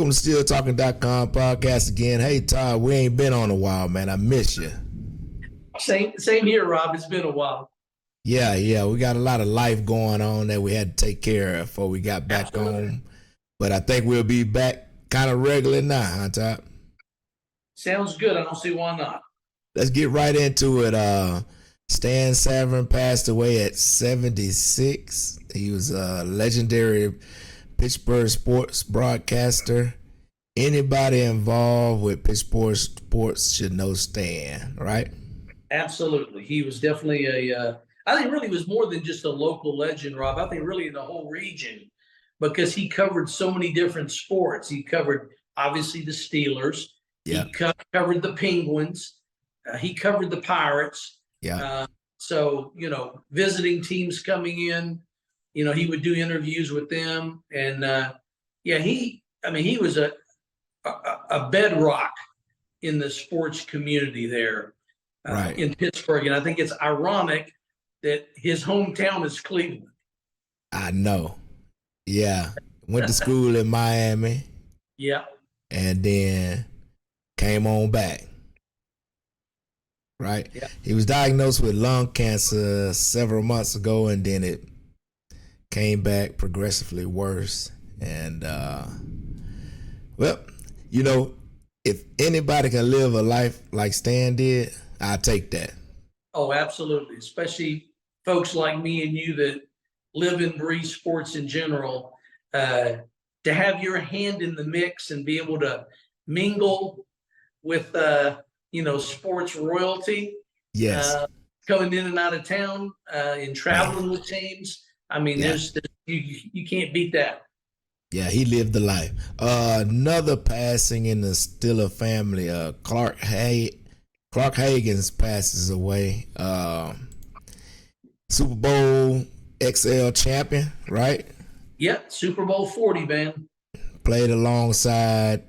welcome to StillTalking.com podcast again. Hey, Todd, we ain't been on a while, man. I miss you. Same here, Rob. It's been a while. Yeah. We got a lot of life going on that we had to take care of before we got back home. But I think we'll be back kind of regular now, huh, Todd? Sounds good. I don't see why not. Let's get right into it. Stan Savaran passed away at 76. He was a legendary Pittsburgh sports broadcaster. Anybody involved with Pittsburgh sports should know Stan, right? Absolutely. He was definitely I think really was more than just a local legend, Rob. I think really in the whole region, because he covered so many different sports. He covered, obviously, the Steelers. Yeah. He covered the Penguins. He covered the Pirates. Yeah. So, visiting teams coming in, he would do interviews with them. And, he was a bedrock in the sports community there Right. in Pittsburgh. And I think it's ironic that his hometown is Cleveland. I know. Yeah. Went to school in Miami. Yeah. And then came on back. Right? Yeah. He was diagnosed with lung cancer several months ago, and then it came back progressively worse. And, if anybody can live a life like Stan did, I'll take that. Oh, absolutely. Especially folks like me and you that live and breathe sports in general, to have your hand in the mix and be able to mingle with, sports royalty. Yes. Coming in and out of town, and traveling with teams. I mean, you can't beat that. Yeah, he lived the life. Another passing in the Stiller family, Clark Haggans passes away. Super Bowl XL champion, right? Yep, Super Bowl 40, man. Played alongside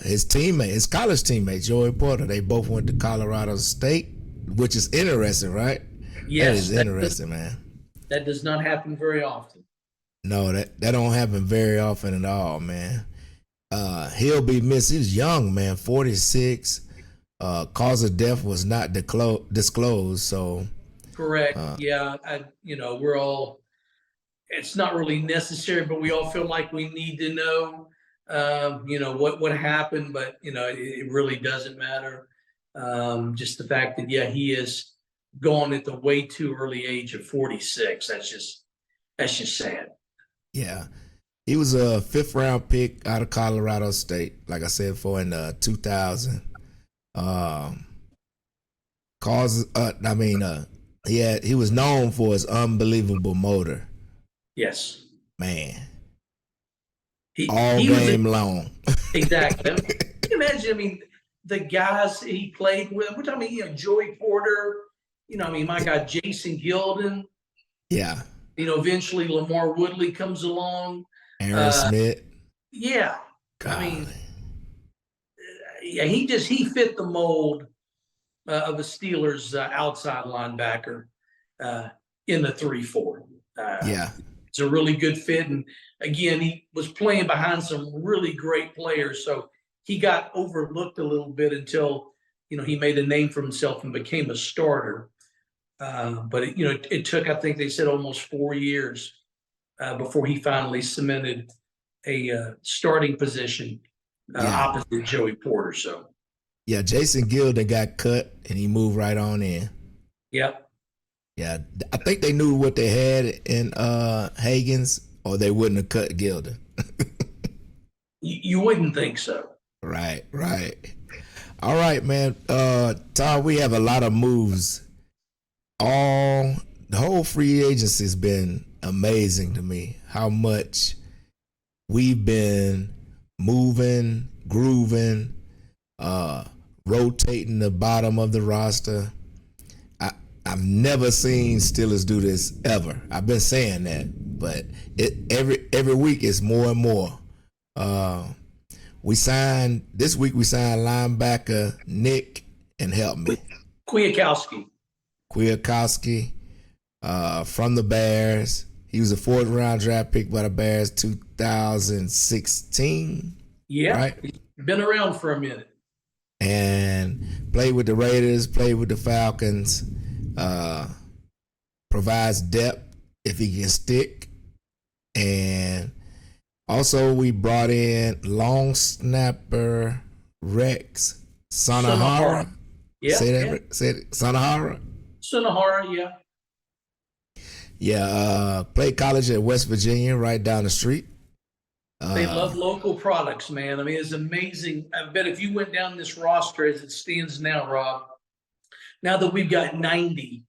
his college teammate, Joey Porter. They both went to Colorado State, which is interesting, right? Yes. That is interesting, man. That does not happen very often. No, that don't happen very often at all, man. He'll be missed. He's young, man, 46. Cause of death was not disclosed, so. Correct. We're all, it's not really necessary, but we all feel like we need to know, what happened, but, it really doesn't matter. Just the fact that, he is gone at the way too early age of 46. That's just sad. Yeah. He was a 5th round pick out of Colorado State, like I said, in 2000. He was known for his unbelievable motor. Yes. Man. He game long. Exactly. Can you imagine, the guys he played with, we're talking, Joey Porter, my God, Jason Gilden. Yeah. Eventually Lamar Woodley comes along. Aaron Smith. Yeah. God. He fit the mold of a Steelers outside linebacker in the 3-4. It's a really good fit. And again, he was playing behind some really great players. So he got overlooked a little bit until, he made a name for himself and became a starter. But it took, I think they said, almost 4 years before he finally cemented a starting position opposite Joey Porter. So, yeah, Jason Gilden got cut and he moved right on in. Yep. Yeah, I think they knew what they had in Haggans, or they wouldn't have cut Gilden. You wouldn't think so. Right. All right, man. Todd, we have a lot of moves. The whole free agency has been amazing to me. How much we've been moving, grooving, rotating the bottom of the roster. I've never seen Steelers do this ever. I've been saying that, but every week it's more and more. This week we signed linebacker Nick, and help me, Kwiatkowski from the Bears. He was a 4th round draft pick by the Bears, 2016. Yeah, right? he's been around for a minute. And played with the Raiders, played with the Falcons. Provides depth if he can stick. And also we brought in long snapper Rex Sanahara. Yeah, Say that. Say it. Sanahara. Sunahara, yeah. Yeah, played college at West Virginia, right down the street. They love local products, man. I mean, it's amazing. I bet if you went down this roster as it stands now, Rob, now that we've got 90,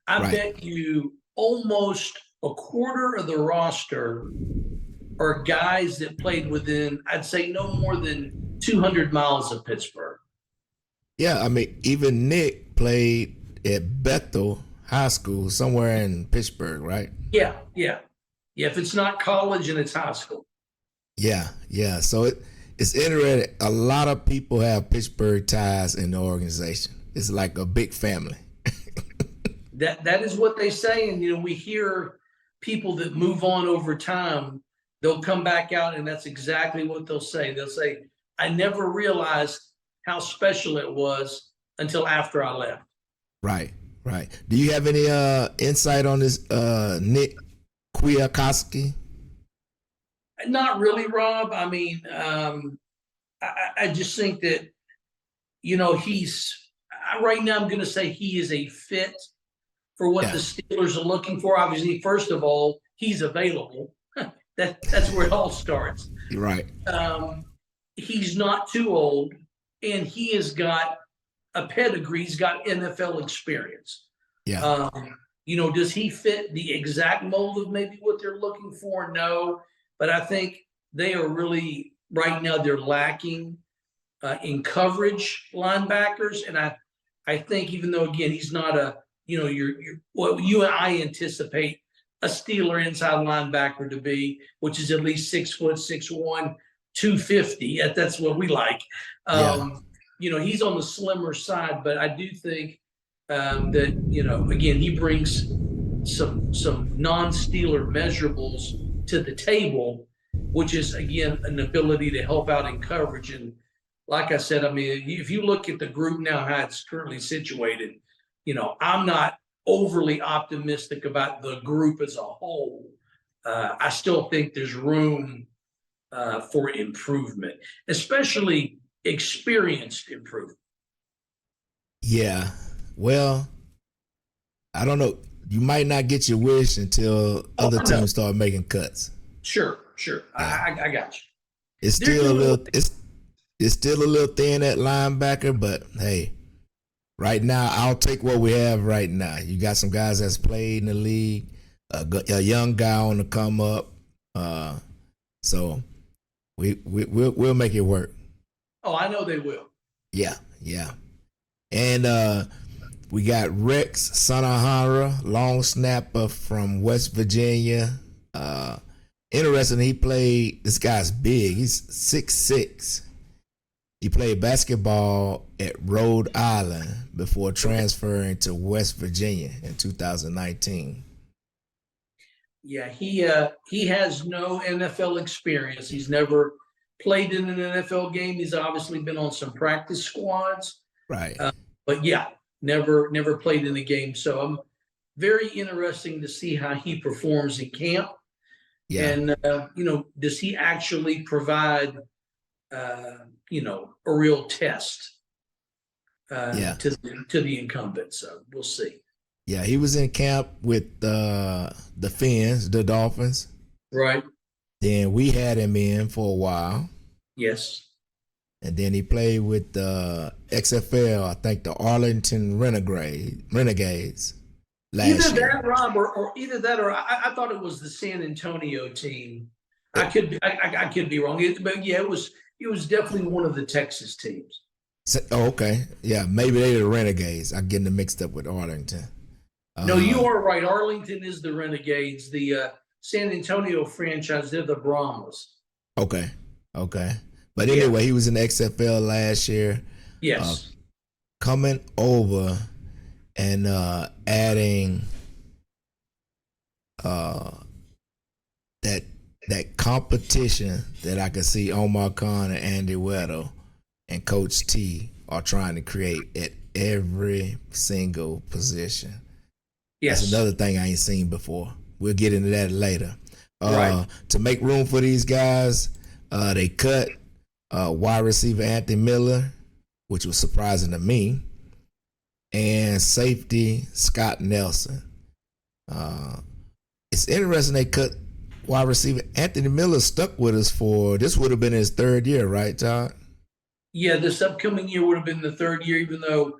I bet you almost a quarter of the roster are guys that played within, I'd say, no more than 200 miles of Pittsburgh. Yeah, I mean, even Nick played at Bethel High School somewhere in Pittsburgh, right? Yeah. If it's not college and it's high school. Yeah. So it's interesting. A lot of people have Pittsburgh ties in the organization. It's like a big family. That is what they say, and we hear people that move on over time. They'll come back out, and that's exactly what they'll say. They'll say, "I never realized how special it was until after I left." Right. Do you have any insight on this Nick Kwiatkowski? Not really, Rob. I mean, I just think that he's right now. I'm going to say he is a fit for what the Steelers are looking for. Obviously, first of all, he's available. That's where it all starts. Right. He's not too old, and he has got a pedigree. He's got NFL experience. Yeah. Does he fit the exact mold of maybe what they're looking for? No, but I think they are really right now. They're lacking in coverage linebackers, and I think even though again he's not a what you and I anticipate a Steeler inside linebacker to be, which is at least 6 foot, 6'1", 250. That's what we like. He's on the slimmer side, but I do think that again he brings some non-Steeler measurables to the table, which is again an ability to help out in coverage. And like I said, I mean, if you look at the group now how it's currently situated, I'm not overly optimistic about the group as a whole. I still think there's room for improvement, especially experienced improvement. Yeah. Well, I don't know. You might not get your wish until other teams start making cuts. Sure. I got you. It's still a little. It's still a little thin at linebacker, but hey, right now I'll take what we have right now. You got some guys that's played in the league, a young guy on the come up, so we'll make it work. Oh, I know they will. Yeah, and we got Rex Sanahara, long snapper from West Virginia. Interesting, this guy's big. He's 6'6". He played basketball at Rhode Island before transferring to West Virginia in 2019. Yeah, he has no NFL experience. He's never played in an NFL game. He's obviously been on some practice squads. Right. But yeah, never played in a game. So I'm very interesting to see how he performs in camp. Yeah. And does he actually provide a real test to the incumbent? So we'll see. Yeah, he was in camp with the Finns, the Dolphins. Right. Then we had him in for a while. Yes. And then he played with the XFL, I think the Arlington Renegades. Either that, Rob, or either that, or I thought it was the San Antonio team. I could be wrong, but yeah, it was definitely one of the Texas teams. Oh, okay, yeah, maybe they're the Renegades. I'm getting them mixed up with Arlington. No, you are right. Arlington is the Renegades. The San Antonio franchise, they're the Brahmas. Okay. But anyway, he was in the XFL last year. Yes. Coming over and adding that that competition that I could see Omar Kahn and Andy Weddle and Coach T are trying to create at every single position. Yes. That's another thing I ain't seen before. We'll get into that later. Right. To make room for these guys, they cut wide receiver Anthony Miller, which was surprising to me, and safety Scott Nelson. It's interesting they cut wide receiver Anthony Miller. Stuck with us for this would have been his third year, right, Todd? Yeah, this upcoming year would have been the third year, even though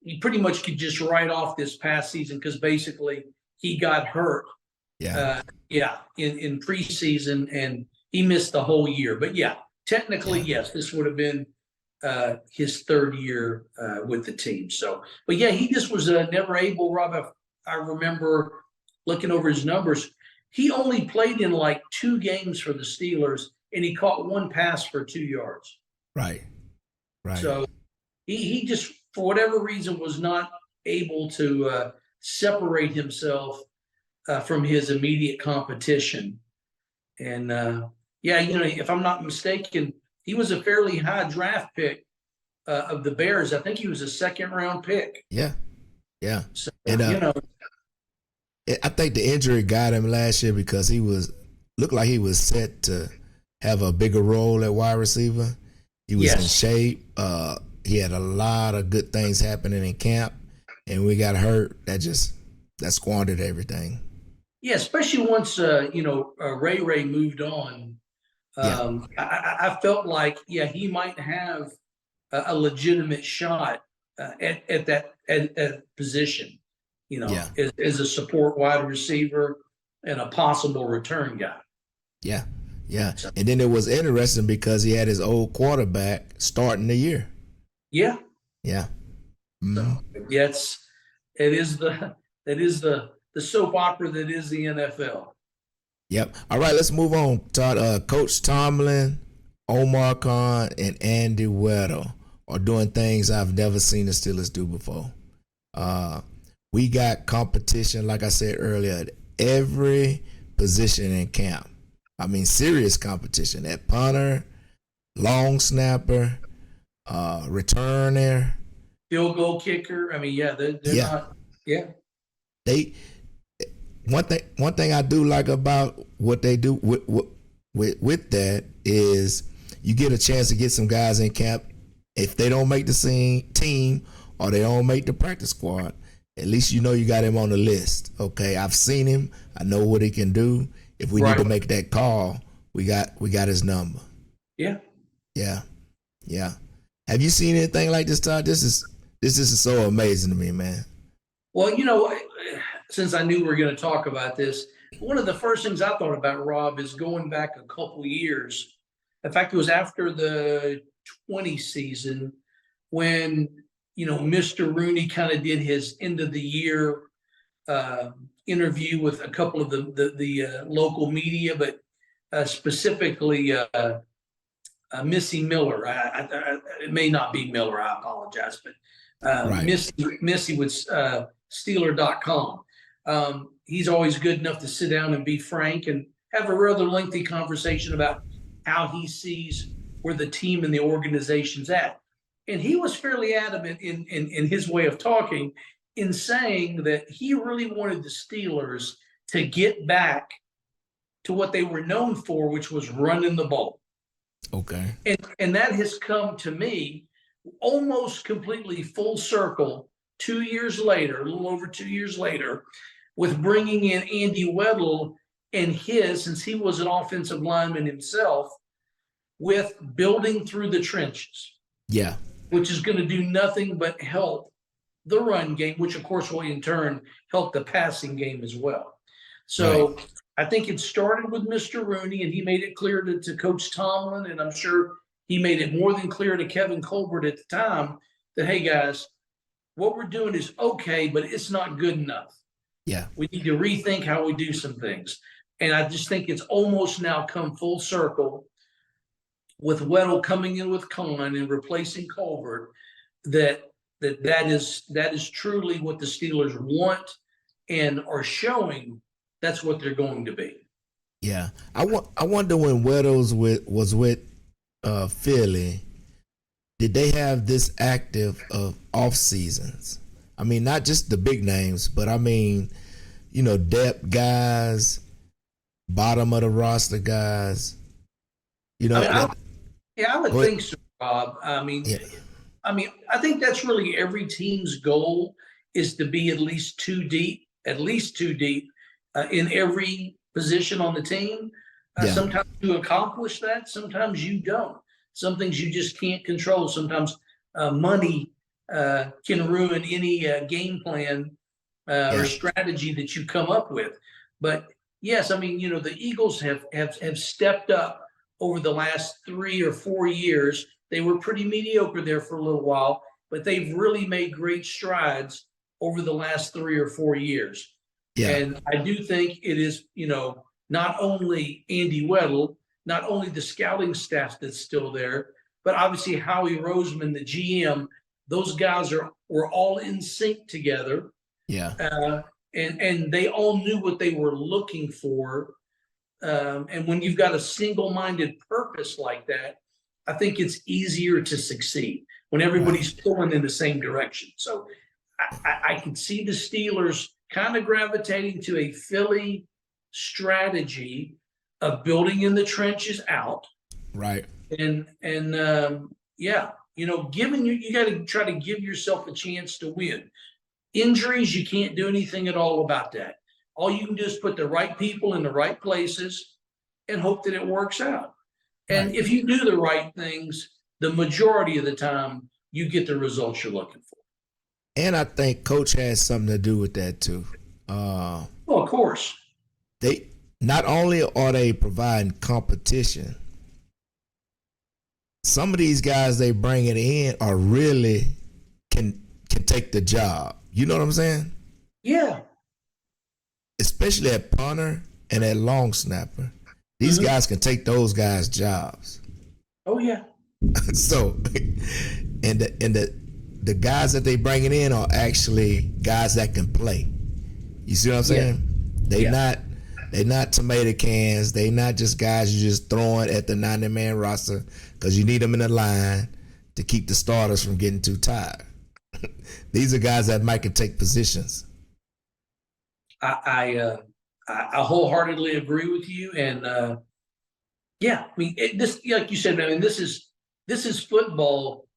he pretty much could just write off this past season because basically he got hurt. Yeah. In preseason, and he missed the whole year. But yeah, technically, yes, this would have been his third year with the team. So, but yeah, he just was never able, Rob. I remember looking over his numbers. He only played in like 2 games for the Steelers, and he caught 1 pass for 2 yards. Right. So he just, for whatever reason, was not able to separate himself from his immediate competition. And if I'm not mistaken, he was a fairly high draft pick of the Bears. I think he was a 2nd-round pick. Yeah. So, And I think the injury got him last year because he looked like he was set to have a bigger role at wide receiver. He was in shape. He had a lot of good things happening in camp, and we got hurt. That squandered everything. Yeah, especially once Ray moved on. I felt like he might have a legitimate shot at that position. As a support wide receiver and a possible return guy. Yeah. And then it was interesting because he had his old quarterback starting the year. Yeah. Mm-hmm. So, it is the soap opera that is the NFL. Yep. All right, let's move on. Todd, Coach Tomilin, Omar Kahn, and Andy Weddle are doing things I've never seen the Steelers do before. We got competition, like I said earlier, at every position in camp. I mean, serious competition at punter, long snapper, returner, field goal kicker. I mean, they're not. Yeah. One thing I do like about what they do with that is you get a chance to get some guys in camp. If they don't make the team or they don't make the practice squad, at least you know you got him on the list. Okay, I've seen him. I know what he can do. If we need to make that call, we got his number. Yeah. Have you seen anything like this, Todd? This is so amazing to me, man. Well, since I knew we were going to talk about this, one of the first things I thought about, Rob, is going back a couple of years. In fact, it was after the 20 season when, Mr. Rooney kind of did his end of the year interview with a couple of the local media, but specifically Missy Miller. It may not be Miller. I apologize, but Missy with Steeler.com. He's always good enough to sit down and be frank and have a rather lengthy conversation about how he sees where the team and the organization's at. And he was fairly adamant in his way of talking in saying that he really wanted the Steelers to get back to what they were known for, which was running the ball. Okay. And that has come to me almost completely full circle 2 years later, a little over 2 years later, with bringing in Andy Weddle and since he was an offensive lineman himself, with building through the trenches. Yeah. Which is going to do nothing but help the run game, which of course will in turn help the passing game as well. So I think it started with Mr. Rooney, and he made it clear to Coach Tomlin, and I'm sure he made it more than clear to Kevin Colbert at the time that, hey guys, what we're doing is okay, but it's not good enough. Yeah. We need to rethink how we do some things. And I just think it's almost now come full circle with Weddle coming in with Kahn and replacing Colbert, that is truly what the Steelers want and are showing that's what they're going to be. Yeah, I wonder when was with Philly, did they have this active of off seasons? I mean, not just the big names, but I mean, depth guys, bottom of the roster guys. I would go ahead. think so, Rob. Yeah, I think that's really every team's goal is to be at least two deep in every position on the team. yeah, Sometimes you accomplish that, sometimes you don't. Some things you just can't control. Sometimes money can ruin any game plan yeah, or strategy that you come up with. But yes, the Eagles have stepped up over the last 3 or 4 years. They were pretty mediocre there for a little while, but they've really made great strides over the last 3 or 4 years. yeah. And I do think it is, not only Andy Weidl, not only the scouting staff that's still there, but obviously Howie Roseman, the GM. Those guys were all in sync together, Yeah. And they all knew what they were looking for. And when you've got a single-minded purpose like that, I think it's easier to succeed when everybody's pulling in the same direction. So I can see the Steelers kind of gravitating to a Philly strategy of building in the trenches out. Right. And giving you got to try to give yourself a chance to win. Injuries, you can't do anything at all about that. All you can do is put the right people in the right places and hope that it works out. And if you do the right things, the majority of the time, you get the results you're looking for. And I think coach has something to do with that too. Well, of course. They not only are they providing competition, some of these guys they bring it in are really can take the job. You know what I'm saying? Yeah. Especially at punter and at long snapper. These guys can take those guys' jobs. Oh yeah. So, and the guys that they bringing in are actually guys that can play. You see what I'm saying? They not tomato cans. They not just guys you just throwing at the 90-man roster because you need them in the line to keep the starters from getting too tired. These are guys that might can take positions. I wholeheartedly agree with you, and this, like you said, this is football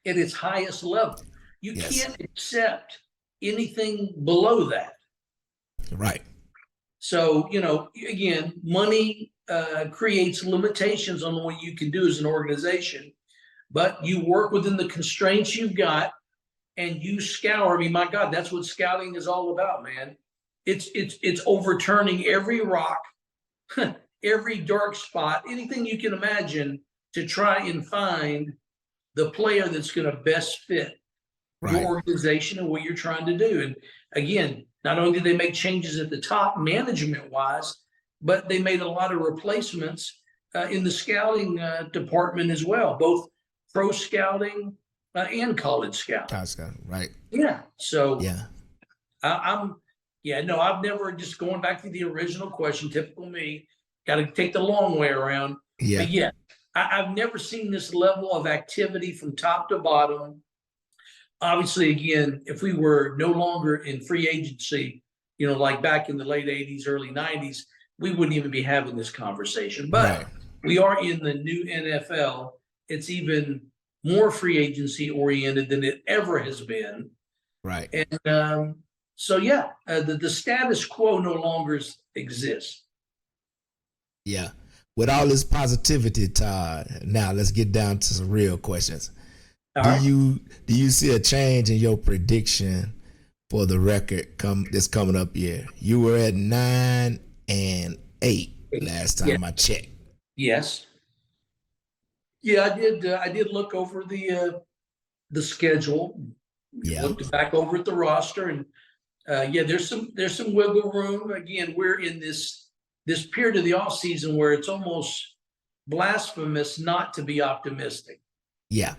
at its highest level. You can't accept anything below that. Right. So again, money creates limitations on what you can do as an organization, but you work within the constraints you've got, and you scour. My God, that's what scouting is all about, man. It's overturning every rock, every dark spot, anything you can imagine to try and find the player that's going to best fit your organization and what you're trying to do. And again, not only did they make changes at the top management-wise, but they made a lot of replacements in the scouting department as well, both pro scouting and college scouting. Right. Yeah. So yeah. I've never, just going back to the original question, typical me, got to take the long way around. Yeah. But I've never seen this level of activity from top to bottom. Obviously, again, if we were no longer in free agency, like back in the late 80s, early 90s, we wouldn't even be having this conversation. But we are in the new NFL. It's even more free agency oriented than it ever has been. Right. And the status quo no longer exists. Yeah. With all this positivity, Todd, now let's get down to some real questions. Do you see a change in your prediction for the record this coming up year? You were at 9-8 last time I checked. Yes. Yeah, I did look over the schedule. Yeah. Looked back over at the roster, and there's some wiggle room. Again, we're in this period of the off season where it's almost blasphemous not to be optimistic. Yeah.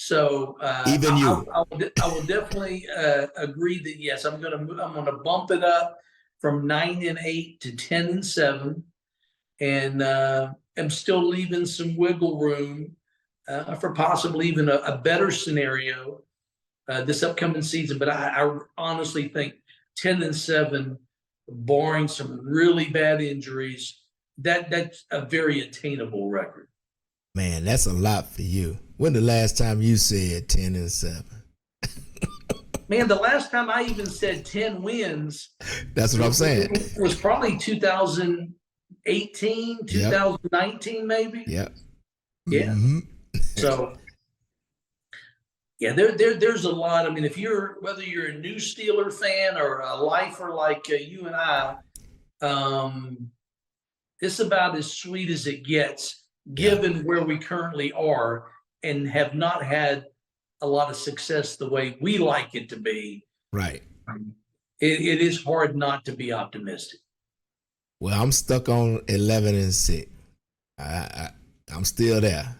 So even you, I will definitely agree that yes, I'm gonna bump it up from 9-8 to 10-7. and am still leaving some wiggle room for possibly even a better scenario this upcoming season. But I honestly think 10-7, barring some really bad injuries, that's a very attainable record. Man, that's a lot for you. When the last time you said 10-7? Man, the last time I even said 10 wins. That's what I'm saying. It was probably 2018, 2019, maybe. Yep. Yeah. Mm-hmm. So, yeah, there's a lot. I mean, whether you're a new Steeler fan or a lifer like you and I, it's about as sweet as it gets, given where we currently are and have not had a lot of success the way we like it to be. Right. It is hard not to be optimistic. Well, I'm stuck on 11-6. I'm still there.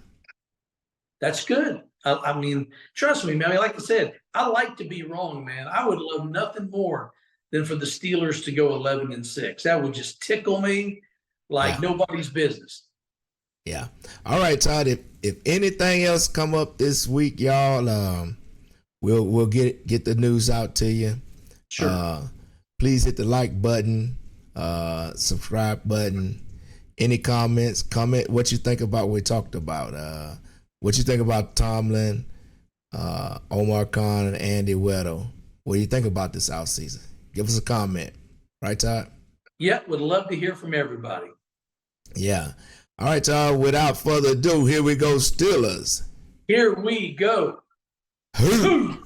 That's good. I mean, trust me, man. Like I said, I like to be wrong, man. I would love nothing more than for the Steelers to go 11-6. That would just tickle me like nobody's business. Yeah. All right, Todd. If anything else come up this week, y'all, we'll get the news out to you. Sure. Please hit the like button, subscribe button. Any comments? Comment what you think about what we talked about. What you think about Tomilin, Omar, Kahn, and Andy Weidl? What do you think about this offseason? Give us a comment. Right, Todd? Yeah, would love to hear from everybody. Yeah. All right, Todd, without further ado, here we go, Steelers. Here we go. Who?